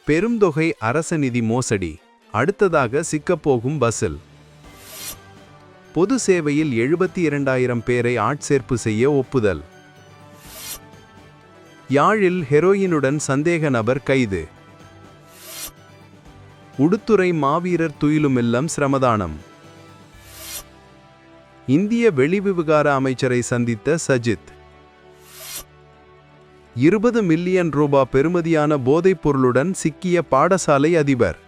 பெருந்தொகை அரச நிதி மோசடி அடுத்ததாக சிக்கப்போகும் பசில். பொது சேவையில் 72,000 பேரை ஆட்சேர்ப்பு செய்ய ஒப்புதல். யாழில் ஹெரோயினுடன் சந்தேக நபர் கைது. உடுத்துறை மாவீரர் துயிலுமில்லம் சிரமதானம். இந்திய வெளிவிவகார அமைச்சரை சந்தித்த சஜித். 20 மில்லியன் ரூபாய் பெறுமதியான போதைப் பொருளுடன் சிக்கிய பாடசாலை அதிபர்.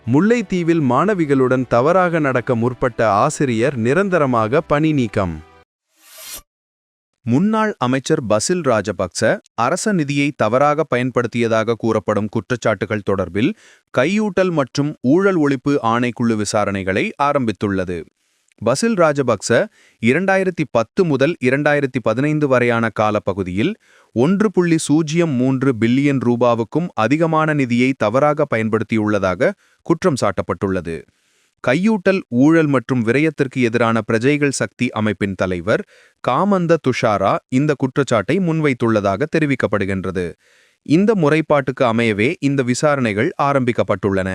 முல்லைத்தீவில் மாணவிகளுடன் தவறாக நடக்க முற்பட்ட ஆசிரியர் நிரந்தரமாக பணி நீக்கம். முன்னாள் அமைச்சர் பசில் ராஜபக்ச அரச நிதியை தவறாக பயன்படுத்தியதாக கூறப்படும் குற்றச்சாட்டுகள் தொடர்பில் கையூட்டல் மற்றும் ஊழல் ஒழிப்பு ஆணைக்குழு விசாரணைகளை ஆரம்பித்துள்ளது. பசில் ராஜபக்ச 2010 முதல் 2015 வரையான காலப்பகுதியில் 1.03 பில்லியன் ரூபாவுக்கும் அதிகமான நிதியை தவறாக பயன்படுத்தியுள்ளதாக குற்றம் சாட்டப்பட்டுள்ளது. கையூட்டல் ஊழல் மற்றும் விரயத்திற்கு எதிரான பிரஜைகள் சக்தி அமைப்பின் தலைவர் காமந்த துஷாரா இந்த குற்றச்சாட்டை முன்வைத்துள்ளதாக தெரிவிக்கப்படுகின்றது. இந்த முறைப்பாட்டுக்கு அமையவே இந்த விசாரணைகள் ஆரம்பிக்கப்பட்டுள்ளன.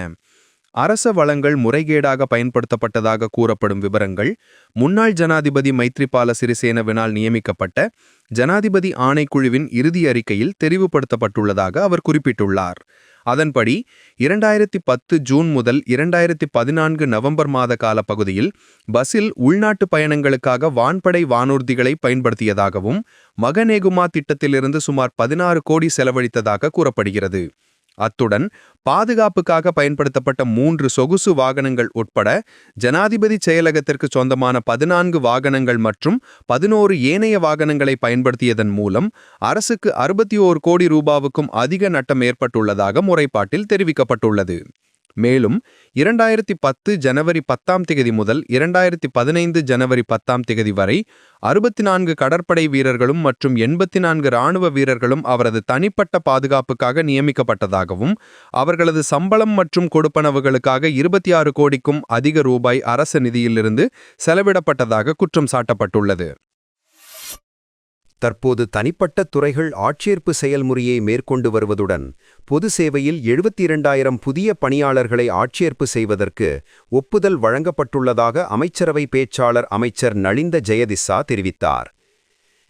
அரச வளங்கள் முறைகேடாக பயன்படுத்தப்பட்டதாக கூறப்படும் விவரங்கள் முன்னாள் ஜனாதிபதி மைத்ரிபால சிறிசேனவினால் நியமிக்கப்பட்ட ஜனாதிபதி ஆணைக்குழுவின் இறுதி அறிக்கையில் தெரிவுபடுத்தப்பட்டுள்ளதாக அவர் குறிப்பிட்டுள்ளார். அதன்படி 2010 ஜூன் முதல் 2014 நவம்பர் மாத கால பகுதியில் பசில் உள்நாட்டு பயணங்களுக்காக வான்படை வானூர்திகளை பயன்படுத்தியதாகவும் மகனேகுமா திட்டத்திலிருந்து சுமார் 16 கோடி செலவழித்ததாக கூறப்படுகிறது. அத்துடன் பாதுகாப்புக்காக பயன்படுத்தப்பட்ட 3 சொகுசு வாகனங்கள் உட்பட ஜனாதிபதி செயலகத்திற்கு சொந்தமான 14 வாகனங்கள் மற்றும் 11 ஏனைய வாகனங்களை பயன்படுத்தியதன் மூலம் அரசுக்கு 61 கோடி ரூபாவுக்கும் அதிக நட்டம் ஏற்பட்டுள்ளதாக முறைப்பாட்டில் தெரிவிக்கப்பட்டுள்ளது. மேலும் 2010 ஜனவரி 10 முதல் 2015 ஜனவரி 10 வரை 64 கடற்படை வீரர்களும் மற்றும் 84 இராணுவ வீரர்களும் அவரது தனிப்பட்ட பாதுகாப்புக்காக நியமிக்கப்பட்டதாகவும் அவர்களது சம்பளம் மற்றும் கொடுப்பனவுகளுக்காக 26 கோடிக்கும் அதிக ரூபாய் அரச நிதியிலிருந்து செலவிடப்பட்டதாக குற்றம் சாட்டப்பட்டுள்ளது. தற்போது தனிப்பட்ட துறைகள் ஆட்சேர்ப்பு செயல்முறையை மேற்கொண்டு வருவதுடன் பொது சேவையில் 72,000 புதிய பணியாளர்களை ஆட்சேர்ப்பு செய்வதற்கு ஒப்புதல் வழங்கப்பட்டுள்ளதாக அமைச்சரவை பேச்சாளர் அமைச்சர் நளிந்த ஜெயதிசா தெரிவித்தார்.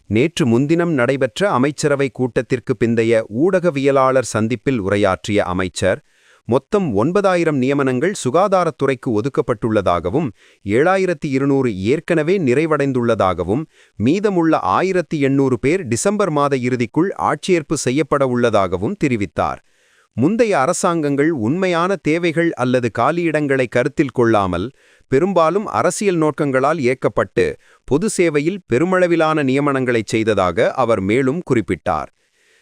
நேற்று முன்தினம் நடைபெற்ற அமைச்சரவை கூட்டத்திற்கு பிந்தைய ஊடகவியலாளர் சந்திப்பில் உரையாற்றிய அமைச்சர் மொத்தம் 9,000 நியமனங்கள் சுகாதாரத்துறைக்கு ஒதுக்கப்பட்டுள்ளதாகவும் 7,200 ஏற்கனவே நிறைவடைந்துள்ளதாகவும் மீதமுள்ள 1,800 பேர் டிசம்பர் மாத இறுதிக்குள் ஆட்சேர்ப்பு செய்யப்பட உள்ளதாகவும் தெரிவித்தார். முந்தைய அரசாங்கங்கள் உண்மையான தேவைகள் அல்லது காலியிடங்களை கருத்தில் கொள்ளாமல் பெரும்பாலும் அரசியல் நோக்கங்களால் இயக்கப்பட்டு பொது சேவையில் பெருமளவிலான நியமனங்களை செய்ததாக அவர் மேலும் குறிப்பிட்டார்.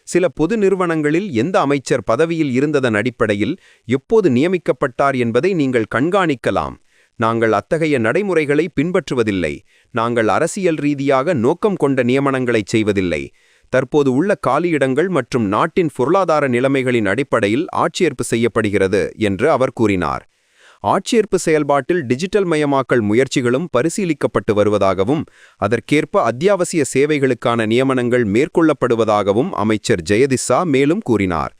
சில பொது நிறுவனங்களில் எந்த அமைச்சர் பதவியில் இருந்ததன் அடிப்படையில் எப்போது நியமிக்கப்பட்டார் என்பதை நீங்கள் கண்காணிக்கலாம். நாங்கள் அத்தகைய நடைமுறைகளை பின்பற்றுவதில்லை. நாங்கள் அரசியல் ரீதியாக நோக்கம் கொண்ட நியமனங்களை செய்வதில்லை. தற்போது உள்ள காலியிடங்கள் மற்றும் நாட்டின் பொருளாதார நிலைமைகளின் அடிப்படையில் ஆட்சேர்ப்பு செய்யப்படுகிறது என்று அவர் கூறினார். ஆட்சேர்ப்பு செயல்பாட்டில் டிஜிட்டல் மயமாக்கல் முயற்சிகளும் பரிசீலிக்கப்பட்டு வருவதாகவும் அதற்கேற்ப அத்தியாவசிய சேவைகளுக்கான நியமனங்கள் மேற்கொள்ளப்படுவதாகவும் அமைச்சர் ஜெயதிசா மேலும் கூறினார்.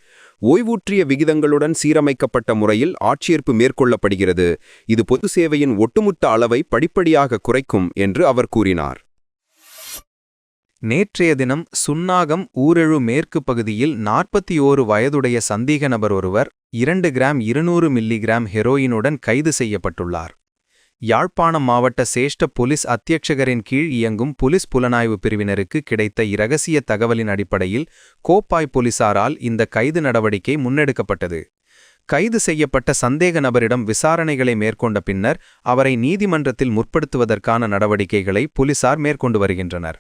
ஓய்வூற்றிய விகிதங்களுடன் சீரமைக்கப்பட்ட முறையில் ஆட்சேர்ப்பு மேற்கொள்ளப்படுகிறது. இது பொது சேவையின் ஒட்டுமொத்த அளவை படிப்படியாக குறைக்கும் என்று அவர் கூறினார். நேற்றைய தினம் சுன்னாகம் ஊரெழு மேற்கு பகுதியில் 41 வயதுடைய சந்தேக நபர் ஒருவர் 2 கிராம் 200 மில்லிகிராம் ஹெரோயினுடன் கைது செய்யப்பட்டுள்ளார். யாழ்ப்பாணம் மாவட்ட சேஷ்ட போலீஸ் அத்தியட்சகரின் கீழ் இயங்கும் போலீஸ் புலனாய்வு பிரிவினருக்கு கிடைத்த இரகசிய தகவலின் அடிப்படையில் கோப்பாய் போலீசாரால் இந்த கைது நடவடிக்கை முன்னெடுக்கப்பட்டது. கைது செய்யப்பட்ட சந்தேக நபரிடம் விசாரணைகளை மேற்கொண்ட பின்னர் அவரை நீதிமன்றத்தில் முற்படுத்துவதற்கான நடவடிக்கைகளை போலீசார் மேற்கொண்டு வருகின்றனர்.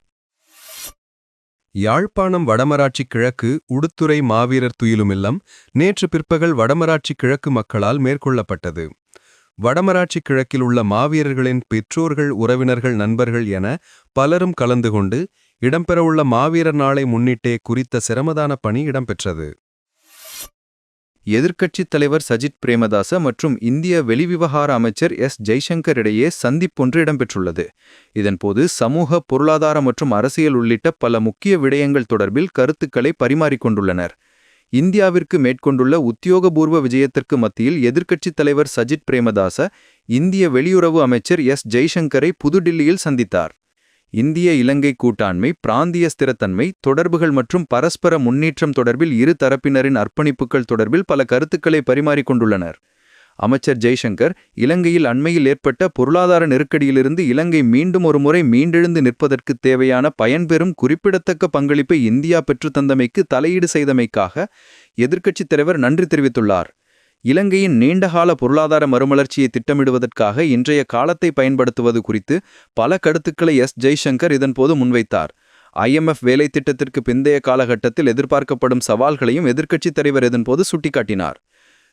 யாழ்ப்பாணம் வடமராட்சி கிழக்கு உடுத்துறை மாவீரர் துயிலுமில்லம் நேற்று பிற்பகல் வடமராட்சி கிழக்கு மக்களால் மேற்கொள்ளப்பட்டது. வடமராட்சி கிழக்கில் உள்ள மாவீரர்களின் பெற்றோர்கள், உறவினர்கள், நண்பர்கள் என பலரும் கலந்து கொண்டு இடம்பெறவுள்ள மாவீரர் நாளை முன்னிட்டே குறித்த சிரமதான பணி இடம்பெற்றது. எதிர்க்கட்சித் தலைவர் சஜித் பிரேமதாச மற்றும் இந்திய வெளிவிவகார அமைச்சர் ஜெய்சங்கர் இடையே சந்திப்பொன்று இடம்பெற்றுள்ளது. இதன்போது சமூக, பொருளாதார மற்றும் அரசியல் உள்ளிட்ட பல முக்கிய விடயங்கள் தொடர்பில் கருத்துக்களை பரிமாறிக்கொண்டுள்ளனர். இந்தியாவிற்கு மேற்கொண்டுள்ள உத்தியோகபூர்வ விஜயத்திற்கு மத்தியில் எதிர்க்கட்சித் தலைவர் சஜித் பிரேமதாச இந்திய வெளியுறவு அமைச்சர் எஸ் ஜெய்சங்கரை புதுடில்லியில் சந்தித்தார். இந்திய இலங்கை கூட்டாண்மை, பிராந்திய ஸ்திரத்தன்மை, தொடர்புகள் மற்றும் பரஸ்பர முன்னேற்றம் தொடர்பில் இரு தரப்பினரின் அர்ப்பணிப்புகள் தொடர்பில் பல கருத்துக்களை பரிமாறிக்கொண்டுள்ளனர். அமைச்சர் ஜெய்சங்கர் இலங்கையில் அண்மையில் ஏற்பட்ட பொருளாதார நெருக்கடியிலிருந்து இலங்கை மீண்டும் ஒருமுறை மீண்டெழுந்து நிற்பதற்கு தேவையான பயன்பெறும் குறிப்பிடத்தக்க பங்களிப்பை இந்தியா பெற்றுத்தந்தமைக்கு தலையீடு செய்தமைக்காக எதிர்க்கட்சித் தலைவர் நன்றி தெரிவித்துள்ளார். இலங்கையின் நீண்டகால பொருளாதார மறுமலர்ச்சியை திட்டமிடுவதற்காக இன்றைய காலத்தை பயன்படுத்துவது குறித்து பல கருத்துக்களை எஸ் ஜெய்சங்கர் இதன்போது முன்வைத்தார். IMF வேலை திட்டத்திற்கு பிந்தைய காலகட்டத்தில் எதிர்பார்க்கப்படும் சவால்களையும் எதிர்க்கட்சித் தலைவர் இதன்போது சுட்டிக்காட்டினார்.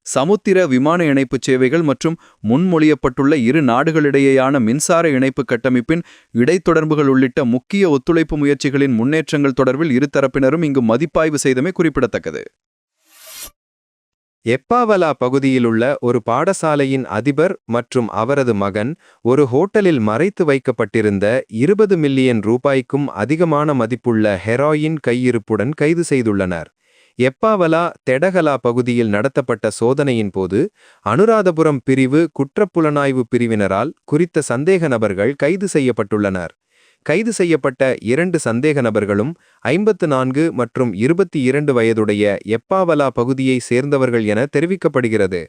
சமுத்திர விமான இணைப்பு சேவைகள் மற்றும் முன்மொழியப்பட்டுள்ள இரு நாடுகளிடையேயான மின்சார இணைப்பு கட்டமைப்பின் இடைத்தொடர்புகள் உள்ளிட்ட முக்கிய ஒத்துழைப்பு முயற்சிகளின் முன்னேற்றங்கள் தொடர்பில் இருதரப்பினரும் இங்கு மதிப்பாய்வு செய்தமை குறிப்பிடத்தக்கது. எப்பாவலா பகுதியிலுள்ள ஒரு பாடசாலையின் அதிபர் மற்றும் அவரது மகன் ஒரு ஹோட்டலில் மறைத்து வைக்கப்பட்டிருந்த 20 மில்லியன் ரூபாய்க்கும் அதிகமான மதிப்புள்ள ஹெராயின் கையிருப்புடன் கைது செய்துள்ளனர். எப்பாவலா தெடகலா பகுதியில் நடத்தப்பட்ட சோதனையின் போது அனுராதபுரம் பிரிவு குற்றப்புலனாய்வு பிரிவினரால் குறித்த சந்தேக நபர்கள் கைது செய்யப்பட்டுள்ளனர். கைது செய்யப்பட்ட 2 சந்தேக நபர்களும் 54 மற்றும் 22 வயதுடைய எப்பாவலா பகுதியை சேர்ந்தவர்கள் என தெரிவிக்கப்படுகிறது.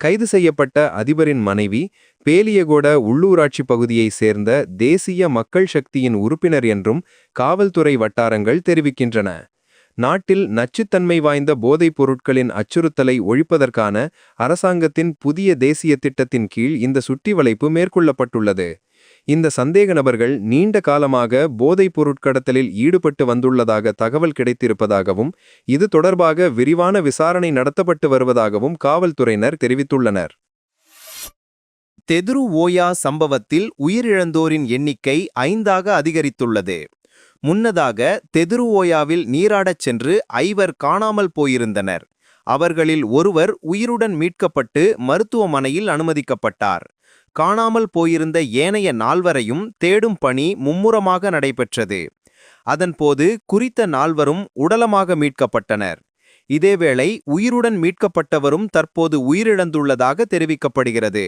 கைது செய்யப்பட்ட அதிபரின் மனைவி பேலியகோட உள்ளூராட்சி பகுதியை சேர்ந்த தேசிய மக்கள் சக்தியின் உறுப்பினர் என்றும் காவல்துறை வட்டாரங்கள் தெரிவிக்கின்றன. நாட்டில் நச்சுத்தன்மை வாய்ந்த போதைப் பொருட்களின் அச்சுறுத்தலை ஒழிப்பதற்கான அரசாங்கத்தின் புதிய தேசிய திட்டத்தின் கீழ் இந்த சுற்றிவளைப்பு மேற்கொள்ளப்பட்டுள்ளது. இந்த சந்தேக நபர்கள் நீண்ட காலமாக போதைப் பொருட்கடத்தலில் ஈடுபட்டு வந்துள்ளதாக தகவல் கிடைத்திருப்பதாகவும் இது தொடர்பாக விரிவான விசாரணை நடத்தப்பட்டு வருவதாகவும் காவல்துறையினர் தெரிவித்துள்ளனர். தெதுரு ஓயா சம்பவத்தில் உயிரிழந்தோரின் எண்ணிக்கை 5ஆக அதிகரித்துள்ளது. முன்னதாக தெதுரு ஓயாவில் நீராடச் சென்று 5 காணாமல் போயிருந்தனர். அவர்களில் ஒருவர் உயிருடன் மீட்கப்பட்டு மருத்துவமனையில் அனுமதிக்கப்பட்டார். காணாமல் போயிருந்த ஏனைய 4வரையும் தேடும் பணி மும்முரமாக நடைபெற்றது. அதன்போது குறித்த 4வரும் உடலமாக மீட்கப்பட்டனர். இதேவேளை உயிருடன் மீட்கப்பட்டவரும் தற்போது உயிரிழந்துள்ளதாக தெரிவிக்கப்படுகிறது.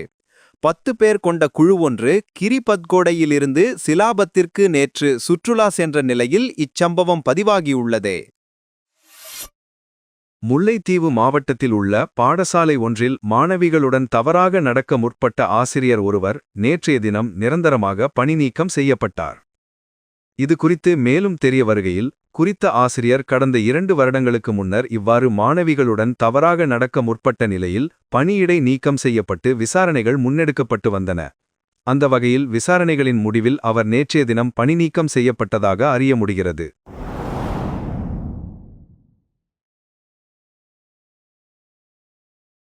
10 பேர் கொண்ட குழு ஒன்று கிரிபத்கோடையிலிருந்து சிலாபத்திற்கு நேற்று சுற்றுலா சென்ற நிலையில் இச்சம்பவம் பதிவாகியுள்ளது. முல்லைத்தீவு மாவட்டத்தில் உள்ள பாடசாலை ஒன்றில் மாணவிகளுடன் தவறாக நடக்க முற்பட்ட ஆசிரியர் ஒருவர் நேற்றைய தினம் நிரந்தரமாக பணி நீக்கம் செய்யப்பட்டார். இது குறித்து மேலும் தெரிய வருகையில் குறித்த ஆசிரியர் கடந்த 2 வருடங்களுக்கு முன்னர் இவ்வாறு மாணவிகளுடன் தவறாக நடக்க முற்பட்ட நிலையில் பணியிடை நீக்கம் செய்யப்பட்டு விசாரணைகள் முன்னெடுக்கப்பட்டு வந்தன. அந்த வகையில் விசாரணைகளின் முடிவில் அவர் நேற்றைய தினம் பணி நீக்கம் செய்யப்பட்டதாக அறிய முடிகிறது.